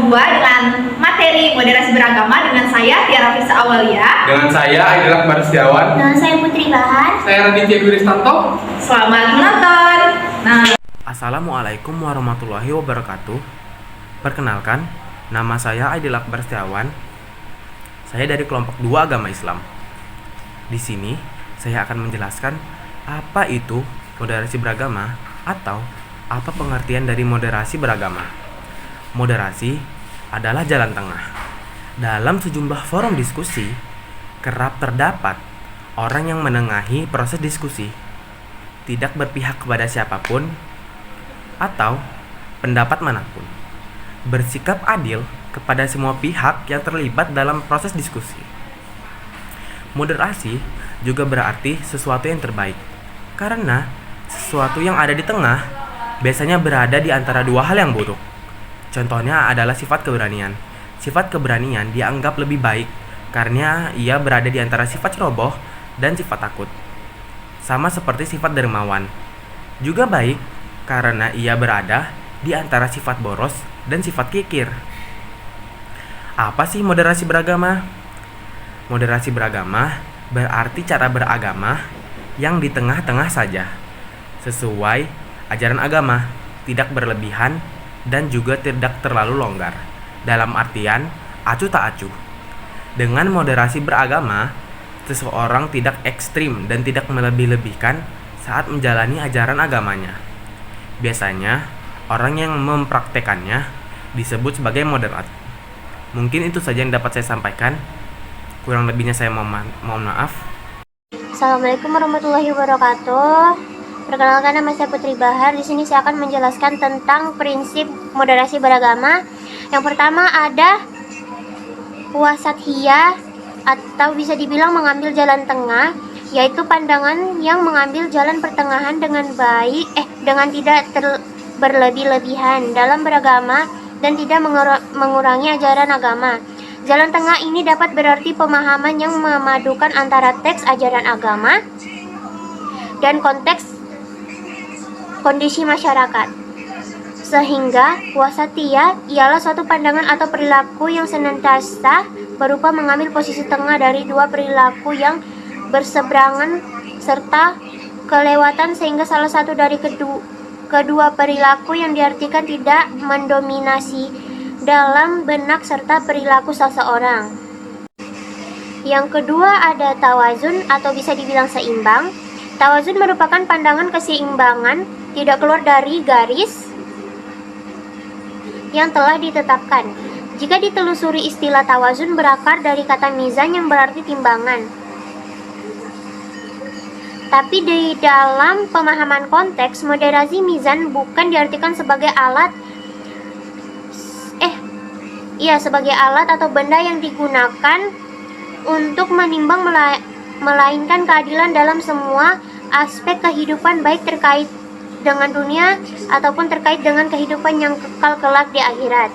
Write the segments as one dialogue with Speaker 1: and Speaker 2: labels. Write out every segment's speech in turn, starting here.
Speaker 1: 2 dengan materi moderasi beragama dengan saya Tiara Fisa Awalia.
Speaker 2: Dengan saya Aidil Akbar Setiawan.
Speaker 3: Dengan saya Putri Bahar.
Speaker 2: Saya Raditya Dwiristanto.
Speaker 1: Selamat menonton.
Speaker 4: Assalamualaikum warahmatullahi wabarakatuh. Perkenalkan, nama saya Aidil Akbar Setiawan. Saya dari kelompok 2 agama Islam. Di sini saya akan menjelaskan apa itu moderasi beragama atau apa pengertian dari moderasi beragama. Moderasi adalah jalan tengah. Dalam sejumlah forum diskusi, kerap terdapat orang yang menengahi proses diskusi, tidak berpihak kepada siapapun atau pendapat manapun, bersikap adil kepada semua pihak yang terlibat dalam proses diskusi. Moderasi juga berarti sesuatu yang terbaik, karena sesuatu yang ada di tengah biasanya berada di antara dua hal yang buruk. Contohnya adalah sifat keberanian. Sifat keberanian dianggap lebih baik karena ia berada di antara sifat ceroboh dan sifat takut. Sama seperti sifat dermawan. Juga baik karena ia berada di antara sifat boros dan sifat kikir. Apa sih moderasi beragama? Moderasi beragama berarti cara beragama yang di tengah-tengah saja, sesuai ajaran agama, tidak berlebihan dan juga tidak terlalu longgar. Dalam artian acuh tak acuh. Dengan moderasi beragama, seseorang tidak ekstrim dan tidak melebih-lebihkan saat menjalani ajaran agamanya. Biasanya, orang yang mempraktekannya disebut sebagai moderat. Mungkin itu saja yang dapat saya sampaikan. Kurang lebihnya saya mohon maaf.
Speaker 3: Assalamualaikum warahmatullahi wabarakatuh. Perkenalkan, nama saya Putri Bahar. Di sini saya akan menjelaskan tentang prinsip moderasi beragama. Yang pertama ada wasatiyah atau bisa dibilang mengambil jalan tengah, yaitu pandangan yang mengambil jalan pertengahan dengan baik, dengan tidak berlebih-lebihan dalam beragama dan tidak mengurangi ajaran agama. Jalan tengah ini dapat berarti pemahaman yang memadukan antara teks ajaran agama dan konteks kondisi masyarakat. Sehingga wasatiyah ialah suatu pandangan atau perilaku yang senantiasa berupa mengambil posisi tengah dari dua perilaku yang berseberangan serta kelewatan, sehingga salah satu dari kedua perilaku yang diartikan tidak mendominasi dalam benak serta perilaku seseorang. Yang kedua ada tawazun atau bisa dibilang seimbang. Tawazun merupakan pandangan keseimbangan, tidak keluar dari garis yang telah ditetapkan. Jika ditelusuri, istilah tawazun berakar dari kata mizan yang berarti timbangan. Tapi di dalam pemahaman konteks, moderasi mizan bukan diartikan sebagai sebagai alat atau benda yang digunakan untuk menimbang, melainkan keadilan dalam semua aspek kehidupan, baik terkait dengan dunia ataupun terkait dengan kehidupan yang kekal kelak di akhirat.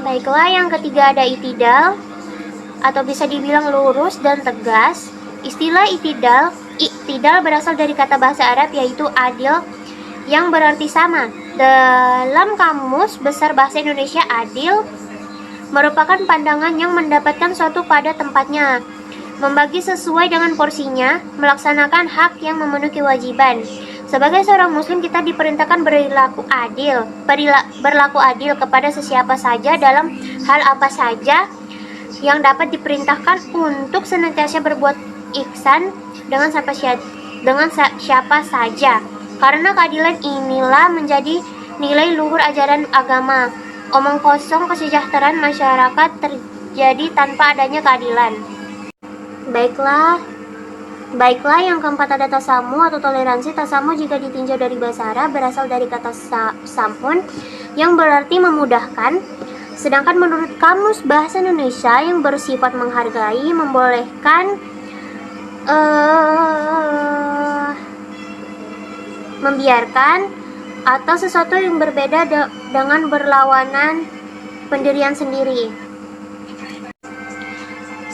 Speaker 3: Baiklah, yang ketiga ada itidal atau bisa dibilang lurus dan tegas. Istilah itidal berasal dari kata bahasa Arab yaitu adil, yang berarti sama. Dalam Kamus Besar Bahasa Indonesia, adil merupakan pandangan yang mendapatkan suatu pada tempatnya, membagi sesuai dengan porsinya, melaksanakan hak yang memenuhi kewajiban. Sebagai seorang muslim, kita diperintahkan berlaku adil kepada sesiapa saja dalam hal apa saja yang dapat diperintahkan, untuk senantiasa berbuat ihsan dengan siapa saja. Karena keadilan inilah menjadi nilai luhur ajaran agama. Omong kosong kesejahteraan masyarakat terjadi tanpa adanya keadilan. Baiklah, yang keempat ada tasamu atau toleransi. Tasamu jika ditinjau dari bahasa Arab berasal dari kata samun yang berarti memudahkan. Sedangkan menurut Kamus Bahasa Indonesia, yang bersifat menghargai, membolehkan, membiarkan, atau sesuatu yang berbeda dengan berlawanan pendirian sendiri.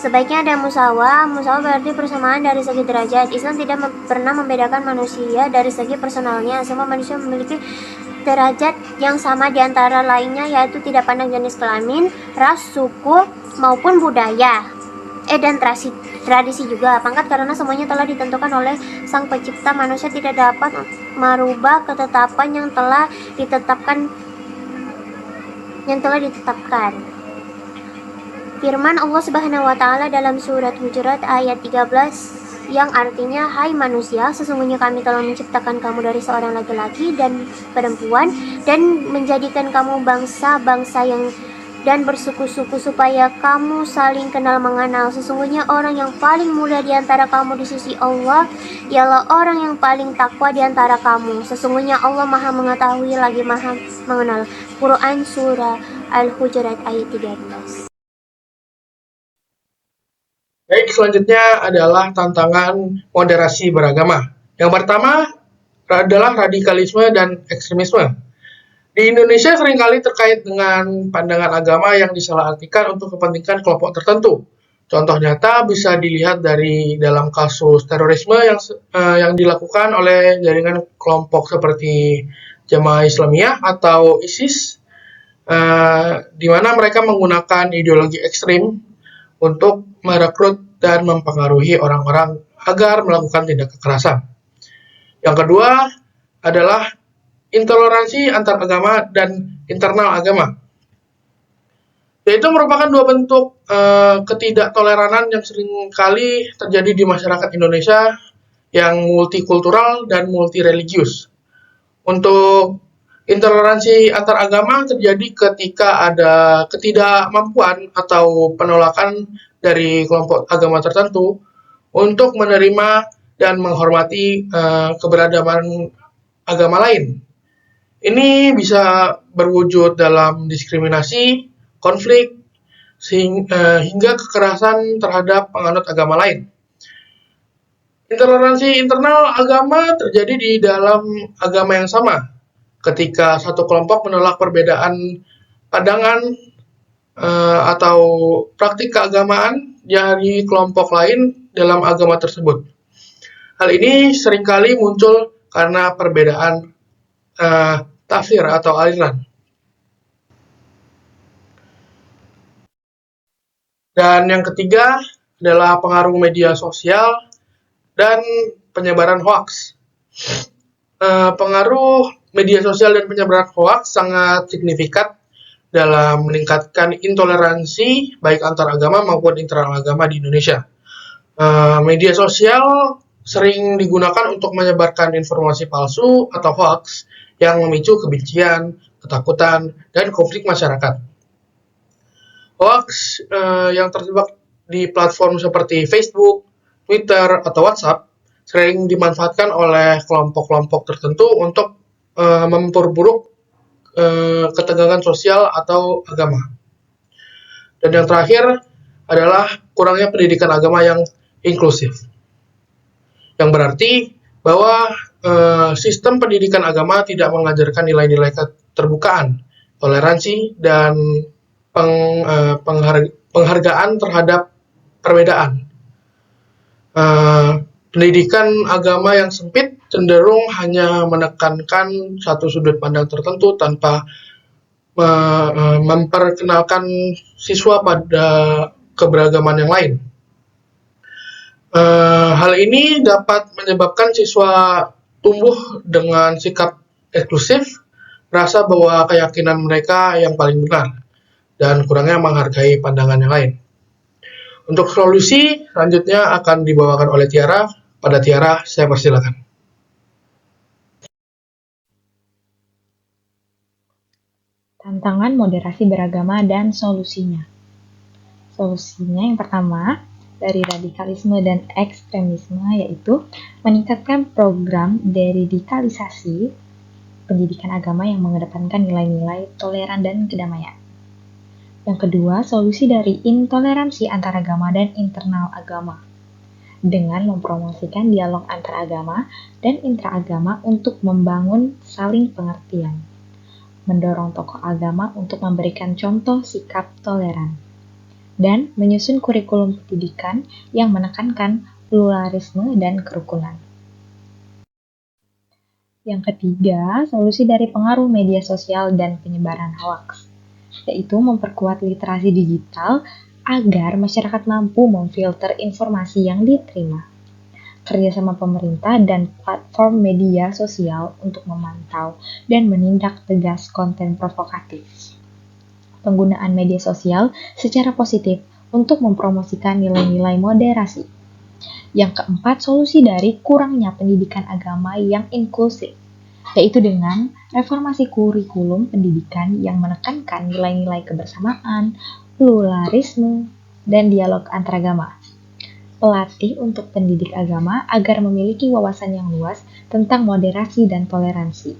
Speaker 3: Sebaiknya ada musawah. Musawah berarti persamaan dari segi derajat. Islam tidak pernah membedakan manusia dari segi personalnya. Semua manusia memiliki derajat yang sama di antara lainnya, yaitu tidak pandang jenis kelamin, ras, suku, maupun budaya. Dan tradisi juga. Pangkat karena semuanya telah ditentukan oleh Sang Pencipta. Manusia tidak dapat merubah ketetapan yang telah ditetapkan. Firman Allah Subhanahu wa taala dalam surat Hujurat ayat 13 yang artinya, hai manusia, sesungguhnya kami telah menciptakan kamu dari seorang laki-laki dan perempuan dan menjadikan kamu bangsa-bangsa dan bersuku-suku supaya kamu saling kenal mengenal. Sesungguhnya orang yang paling mulia di antara kamu di sisi Allah ialah orang yang paling takwa di antara kamu. Sesungguhnya Allah Maha mengetahui lagi Maha mengenal. Quran Surah Al-Hujurat ayat 13.
Speaker 5: Baik, selanjutnya adalah tantangan moderasi beragama. Yang pertama adalah radikalisme dan ekstremisme. Di Indonesia seringkali terkait dengan pandangan agama yang disalahartikan untuk kepentingan kelompok tertentu. Contoh nyata bisa dilihat dari dalam kasus terorisme yang dilakukan oleh jaringan kelompok seperti Jamaah Islamiyah atau ISIS, di mana mereka menggunakan ideologi ekstrim untuk merekrut dan mempengaruhi orang-orang agar melakukan tindak kekerasan. Yang kedua adalah intoleransi antar agama dan internal agama. Yaitu merupakan dua bentuk ketidaktoleranan yang seringkali terjadi di masyarakat Indonesia yang multikultural dan multireligius. Untuk intoleransi antar agama terjadi ketika ada ketidakmampuan atau penolakan dari kelompok agama tertentu untuk menerima dan menghormati keberagaman agama lain. Ini bisa berwujud dalam diskriminasi, konflik, hingga kekerasan terhadap penganut agama lain. Intoleransi internal agama terjadi di dalam agama yang sama, ketika satu kelompok menolak perbedaan pandangan atau praktik keagamaan dari kelompok lain dalam agama tersebut. Hal ini seringkali muncul karena perbedaan tafsir atau aliran. Dan yang ketiga adalah pengaruh media sosial dan penyebaran hoaks. Pengaruh media sosial dan penyebaran hoaks sangat signifikan dalam meningkatkan intoleransi baik antar agama maupun internal agama di Indonesia. Media sosial sering digunakan untuk menyebarkan informasi palsu atau hoaks yang memicu kebencian, ketakutan, dan konflik masyarakat. Hoaks yang terjebak di platform seperti Facebook, Twitter, atau WhatsApp sering dimanfaatkan oleh kelompok-kelompok tertentu untuk memperburuk ketegangan sosial atau agama. Dan yang terakhir adalah kurangnya pendidikan agama yang inklusif. Yang berarti bahwa sistem pendidikan agama tidak mengajarkan nilai-nilai keterbukaan, toleransi, dan penghargaan terhadap perbedaan. Pendidikan agama yang sempit cenderung hanya menekankan satu sudut pandang tertentu tanpa memperkenalkan siswa pada keberagaman yang lain. Hal ini dapat menyebabkan siswa tumbuh dengan sikap eksklusif, merasa bahwa keyakinan mereka yang paling benar, dan kurangnya menghargai pandangan yang lain. Untuk solusi selanjutnya akan dibawakan oleh Tiara. Pada Tiara, saya persilakan.
Speaker 6: Tantangan moderasi beragama dan solusinya. Solusinya yang pertama, dari radikalisme dan ekstremisme, yaitu meningkatkan program deradikalisasi pendidikan agama yang mengedepankan nilai-nilai toleran dan kedamaian. Yang kedua, solusi dari intoleransi antaragama dan internal agama dengan mempromosikan dialog antaragama dan intraagama untuk membangun saling pengertian, mendorong tokoh agama untuk memberikan contoh sikap toleran, dan menyusun kurikulum pendidikan yang menekankan pluralisme dan kerukunan. Yang ketiga, solusi dari pengaruh media sosial dan penyebaran hoaks, yaitu memperkuat literasi digital agar masyarakat mampu memfilter informasi yang diterima. Kerjasama pemerintah dan platform media sosial untuk memantau dan menindak tegas konten provokatif. Penggunaan media sosial secara positif untuk mempromosikan nilai-nilai moderasi. Yang keempat, solusi dari kurangnya pendidikan agama yang inklusif, yaitu dengan reformasi kurikulum pendidikan yang menekankan nilai-nilai kebersamaan, pluralisme, dan dialog antaragama. Pelatih untuk pendidik agama agar memiliki wawasan yang luas tentang moderasi dan toleransi.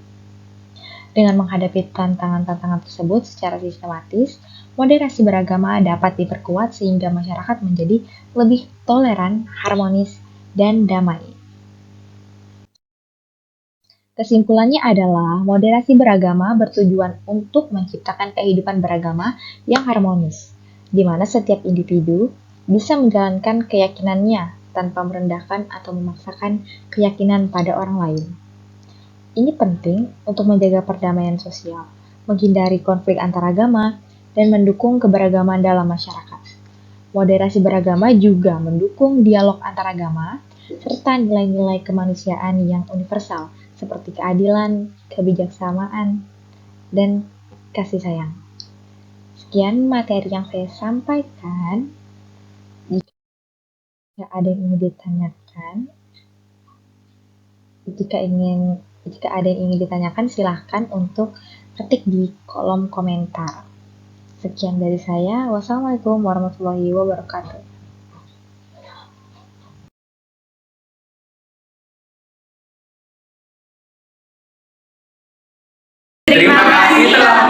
Speaker 6: Dengan menghadapi tantangan-tantangan tersebut secara sistematis, moderasi beragama dapat diperkuat sehingga masyarakat menjadi lebih toleran, harmonis, dan damai. Kesimpulannya adalah moderasi beragama bertujuan untuk menciptakan kehidupan beragama yang harmonis, di mana setiap individu bisa menjalankan keyakinannya tanpa merendahkan atau memaksakan keyakinan pada orang lain. Ini penting untuk menjaga perdamaian sosial, menghindari konflik antaragama, dan mendukung keberagaman dalam masyarakat. Moderasi beragama juga mendukung dialog antaragama serta nilai-nilai kemanusiaan yang universal seperti keadilan, kebijaksanaan, dan kasih sayang. Sekian materi yang saya sampaikan. Jika ada yang ingin ditanyakan, jika ada yang ingin ditanyakan, silahkan untuk ketik di kolom komentar. Sekian dari saya. Wassalamualaikum warahmatullahi wabarakatuh.
Speaker 1: Terima kasih telah